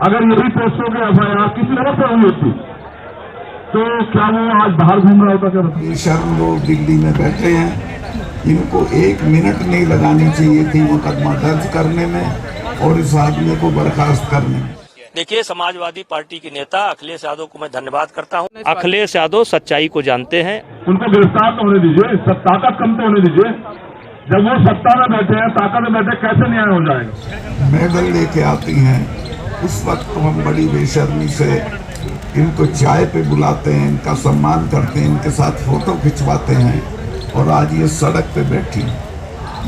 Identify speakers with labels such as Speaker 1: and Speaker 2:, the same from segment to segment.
Speaker 1: अगर यही पोस्टों के एफआईआर किसी और पर हुई होती तो क्या वो आज बाहर घूम रहा होता? क्या
Speaker 2: ये शर्म लोग दिल्ली में बैठे हैं, इनको 1 मिनट नहीं लगानी चाहिए थी मुकदमा दर्ज करने में और इस आदमी को बर्खास्त करने में।
Speaker 3: देखिए, समाजवादी पार्टी के नेता अखिलेश यादव को मैं धन्यवाद करता हूं। अखिलेश यादव सच्चाई को जानते हैं।
Speaker 1: उनको गिरफ्तार तो होने दीजिए, सब ताकत कम तो होने दीजिए। जब वो सत्ता में बैठे हैं, ताकत में बैठे, कैसे न्याय हो जाएगा?
Speaker 2: मेडल लेके आती हैं, उस वक्त तो हम बड़ी बेशर्मी से इनको चाय पे बुलाते हैं, इनका सम्मान करते हैं, इनके साथ फोटो खिंचवाते हैं, और आज ये सड़क पे बैठी,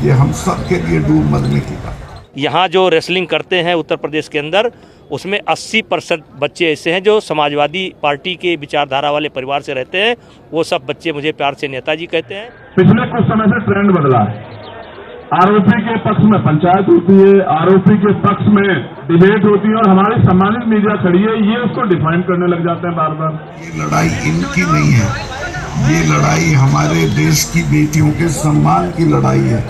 Speaker 2: ये हम सब के लिए डूब मरने की बात।
Speaker 3: यहाँ जो रेसलिंग करते हैं उत्तर प्रदेश के अंदर, उसमें 80% बच्चे ऐसे हैं जो समाजवादी पार्टी के विचारधारा वाले परिवार से रहते हैं। वो सब बच्चे मुझे प्यार से नेताजी कहते हैं।
Speaker 1: पिछले कुछ समय से ट्रेंड बदला है। आरोपी के पक्ष में पंचायत होती है, आरोपी के पक्ष में डिबेट होती है, और हमारी सम्मानित मीडिया खड़ी है, ये उसको डिफाइन करने लग जाते हैं बार बार।
Speaker 2: ये लड़ाई इनकी नहीं है, ये लड़ाई हमारे देश की बेटियों के सम्मान की लड़ाई है।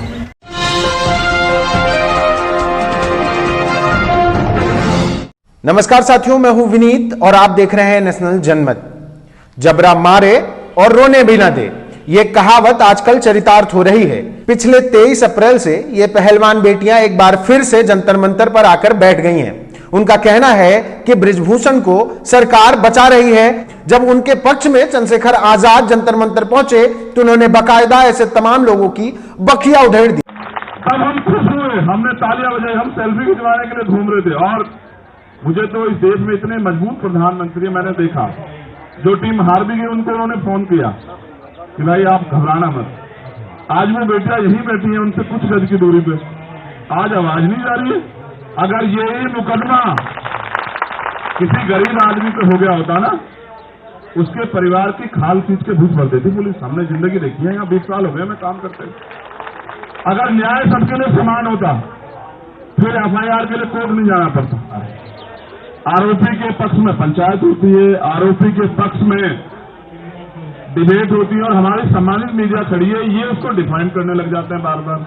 Speaker 4: नमस्कार साथियों, मैं हूं विनीत और आप देख रहे हैं नेशनल जनमत। जबरा मारे और रोने भी ना दे, ये कहावत आजकल चरितार्थ हो रही है। पिछले 23 अप्रैल से ये पहलवान बेटियां एक बार फिर से जंतर मंतर पर आकर बैठ गई हैं। उनका कहना है कि बृजभूषण को सरकार बचा रही है। जब उनके पक्ष में चंद्रशेखर आजाद जंतर मंतर पहुंचे तो उन्होंने बाकायदा ऐसे तमाम लोगों की बखिया उधेड़ दी।
Speaker 1: तब हम खुश हुए, हमने तालियां बजाई, हम सेल्फी खिंचवाने के लिए घूम रहे थे। और मुझे तो इस देश में इतने मजबूत प्रधानमंत्री मैंने देखा, जो टीम हार भी गई उनको उन्होंने फोन किया कि भाई आप घबराना मत। आज वो बेटियां यहीं बैठी हैं, उनसे कुछ गज की दूरी पे, आज आवाज नहीं जा रही है। अगर ये मुकदमा किसी गरीब आदमी पे हो गया होता ना, उसके परिवार की खाल खींच के भूख भर देती पुलिस। हमने जिंदगी देखी है, यहाँ 20 साल हो गए मैं काम करते। अगर न्याय सबके लिए समान होता, फिर एफआईआर के लिए कोर्ट नहीं जाना पड़ता। आरोपी के पक्ष में पंचायत होती है, आरोपी के पक्ष में डिबेट होती है, और हमारी सम्मानित मीडिया खड़ी है, ये उसको डिफाइन करने लग जाते हैं बार बार।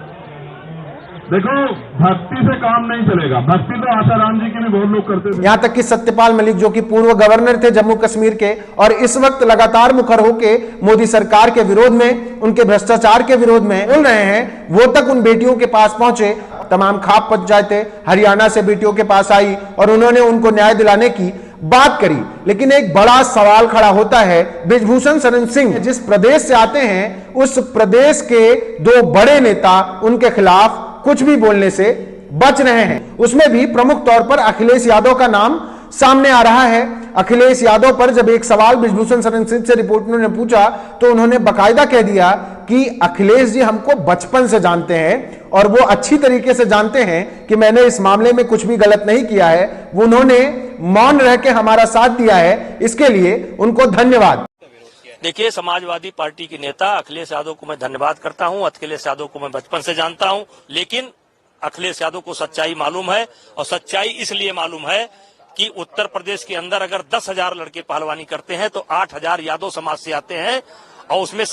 Speaker 1: देखो, भक्ति से काम नहीं चलेगा। भक्ति तो आशाराम जी की भी बहुत लोग करते थे।
Speaker 4: यहां तक कि सत्यपाल मलिक, जो कि पूर्व गवर्नर थे जम्मू कश्मीर के और इस वक्त लगातार मुखर होके मोदी सरकार के विरोध में, उनके भ्रष्टाचार के विरोध में बोल रहे हैं, वो तक उन बेटियों के पास पहुंचे। तमाम खाप पंचायतें हरियाणा से बेटियों के पास आई और उन्होंने उनको न्याय दिलाने की बात करी। लेकिन एक बड़ा सवाल खड़ा होता है, बृजभूषण शरण सिंह जिस प्रदेश से आते हैं, उस प्रदेश के 2 बड़े नेता उनके खिलाफ कुछ भी बोलने से बच रहे हैं। उसमें भी प्रमुख तौर पर अखिलेश यादव का नाम सामने आ रहा है। अखिलेश यादव पर जब एक सवाल बृजभूषण शरण सिंह से रिपोर्टरों ने पूछा तो उन्होंने बाकायदा कह दिया कि अखिलेश जी हमको बचपन से जानते हैं और वो अच्छी तरीके से जानते हैं कि मैंने इस मामले में कुछ भी गलत नहीं किया है। वो उन्होंने मौन रह के हमारा साथ दिया है, इसके लिए उनको धन्यवाद।
Speaker 3: देखिए, समाजवादी पार्टी के नेता अखिलेश यादव को मैं धन्यवाद करता हूं। अखिलेश यादव को मैं बचपन से जानता हूं, लेकिन अखिलेश यादव को सच्चाई मालूम है, और सच्चाई इसलिए मालूम है कि उत्तर प्रदेश के अंदर अगर 10,000 लड़के पहलवानी करते हैं तो 8,000 यादव समाज से आते हैं, और उसमें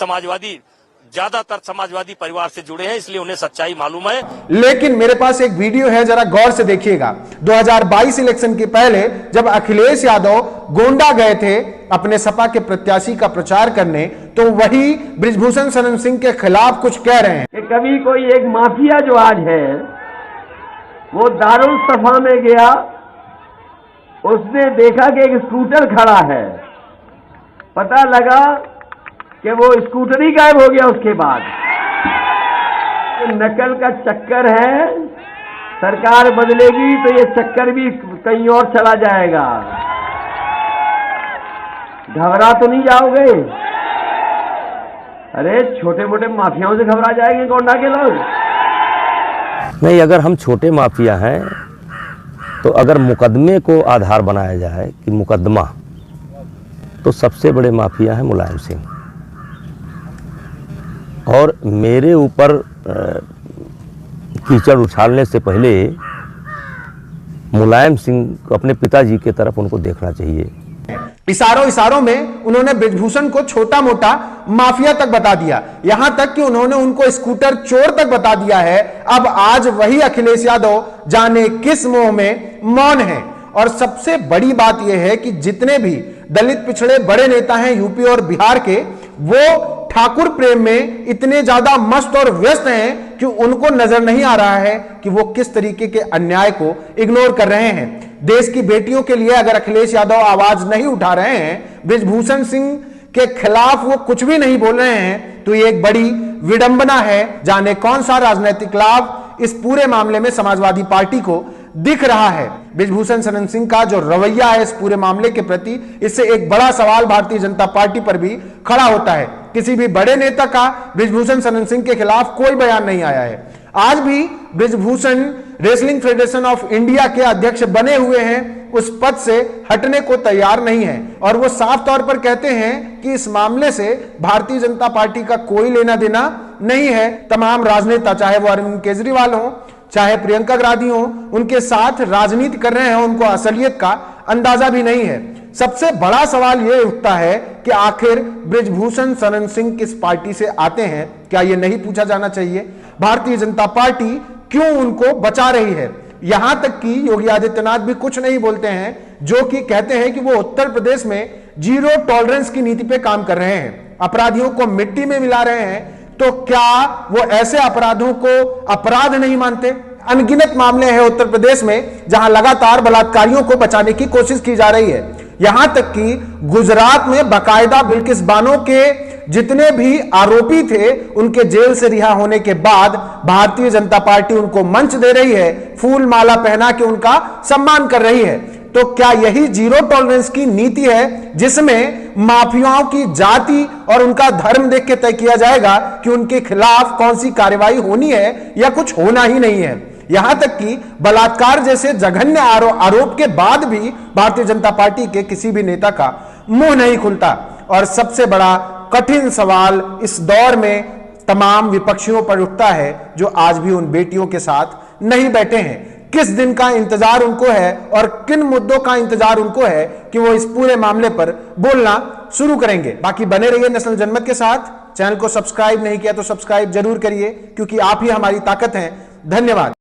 Speaker 3: ज्यादातर समाजवादी परिवार से जुड़े हैं, इसलिए उन्हें सच्चाई मालूम है।
Speaker 4: लेकिन मेरे पास एक वीडियो है, जरा गौर से देखिएगा। 2022 इलेक्शन के पहले जब अखिलेश यादव गोंडा गए थे अपने सपा के प्रत्याशी का प्रचार करने, तो वही बृजभूषण शरण सिंह के खिलाफ कुछ कह रहे हैं
Speaker 5: कि कभी कोई एक माफिया जो आज है वो दारुल सफा में गया, उसने देखा कि एक स्कूटर खड़ा है, पता लगा कि वो स्कूटर ही गायब हो गया। उसके बाद नकल का चक्कर है, सरकार बदलेगी तो ये चक्कर भी कहीं और चला जाएगा। घबरा तो नहीं जाओगे? अरे छोटे मोटे माफियाओं से घबरा जाएंगे गोंडा के लोग?
Speaker 6: नहीं, अगर हम छोटे माफिया हैं तो अगर मुकदमे को आधार बनाया जाए कि मुकदमा, तो सबसे बड़े माफिया हैं मुलायम सिंह। और मेरे ऊपर कीचड़ उछालने से पहले मुलायम सिंह को अपने पिताजी की तरफ उनको देखना चाहिए।
Speaker 4: इशारों में उन्होंने बृजभूषण को छोटा मोटा माफिया तक बता दिया, यहां तक कि उन्होंने उनको स्कूटर चोर तक बता दिया है। अब आज वही अखिलेश यादव जाने किस मोह में मौन है। और सबसे बड़ी बात यह है कि जितने भी दलित पिछड़े बड़े नेता हैं यूपी और बिहार के, वो ठाकुर प्रेम में इतने ज्यादा मस्त और व्यस्त हैं कि उनको नजर नहीं आ रहा है कि वो किस तरीके के अन्याय को इग्नोर कर रहे हैं। देश की बेटियों के लिए अगर अखिलेश यादव आवाज नहीं उठा रहे हैं, बृजभूषण सिंह के खिलाफ वो कुछ भी नहीं बोल रहे हैं, तो ये एक बड़ी विडंबना है। जाने कौन सा राजनीतिक लाभ इस पूरे मामले में समाजवादी पार्टी को दिख रहा है। बृजभूषण शरण सिंह का जो रवैया है इस पूरे मामले के प्रति, इससे एक बड़ा सवाल भारतीय जनता पार्टी पर भी खड़ा होता है। किसी भी बड़े नेता का बृजभूषण शरण सिंह के खिलाफ कोई बयान नहीं आया है। आज भी Brijbhushan wrestling federation of India के अध्यक्ष बने हुए हैं, उस पद से हटने को तैयार नहीं है और वो साफ तौर पर कहते हैं कि इस मामले से भारतीय जनता पार्टी का कोई लेना देना नहीं है। तमाम राजनेता, चाहे वो अरविंद केजरीवाल हो, चाहे प्रियंका गांधी हो, उनके साथ राजनीति कर रहे हैं, उनको असलियत का अंदाजा भी नहीं है। सबसे बड़ा सवाल यह उठता है कि आखिर बृजभूषण शरण सिंह किस पार्टी से आते हैं? क्या यह नहीं पूछा जाना चाहिए? भारतीय जनता पार्टी क्यों उनको बचा रही है? यहां तक कि योगी आदित्यनाथ भी कुछ नहीं बोलते हैं, जो कि कहते हैं कि वो उत्तर प्रदेश में जीरो टॉलरेंस की नीति पे काम कर रहे हैं, अपराधियों को मिट्टी में मिला रहे हैं। तो क्या वो ऐसे अपराधों को अपराध नहीं मानते? अनगिनत मामले हैं उत्तर प्रदेश में जहां लगातार बलात्कारियों को बचाने की कोशिश की जा रही है। यहां तक कि गुजरात में बाकायदा बिल्किस बानो के जितने भी आरोपी थे, उनके जेल से रिहा होने के बाद भारतीय जनता पार्टी उनको मंच दे रही है, फूल माला पहना के उनका सम्मान कर रही है। तो क्या यही जीरो टॉलरेंस की नीति है जिसमें माफियाओं की जाति और उनका धर्म देख के तय किया जाएगा कि उनके खिलाफ कौन सी कार्रवाई होनी है या कुछ होना ही नहीं है? यहां तक कि बलात्कार जैसे जघन्य आरोप के बाद भी भारतीय जनता पार्टी के किसी भी नेता का मुंह नहीं खुलता। और सबसे बड़ा कठिन सवाल इस दौर में तमाम विपक्षियों पर उठता है, जो आज भी उन बेटियों के साथ नहीं बैठे हैं। किस दिन का इंतजार उनको है और किन मुद्दों का इंतजार उनको है कि वो इस पूरे मामले पर बोलना शुरू करेंगे। बाकी बने रहिए नेशनल जनमत के साथ। चैनल को सब्सक्राइब नहीं किया तो सब्सक्राइब जरूर करिए, क्योंकि आप ही हमारी ताकत हैं। धन्यवाद।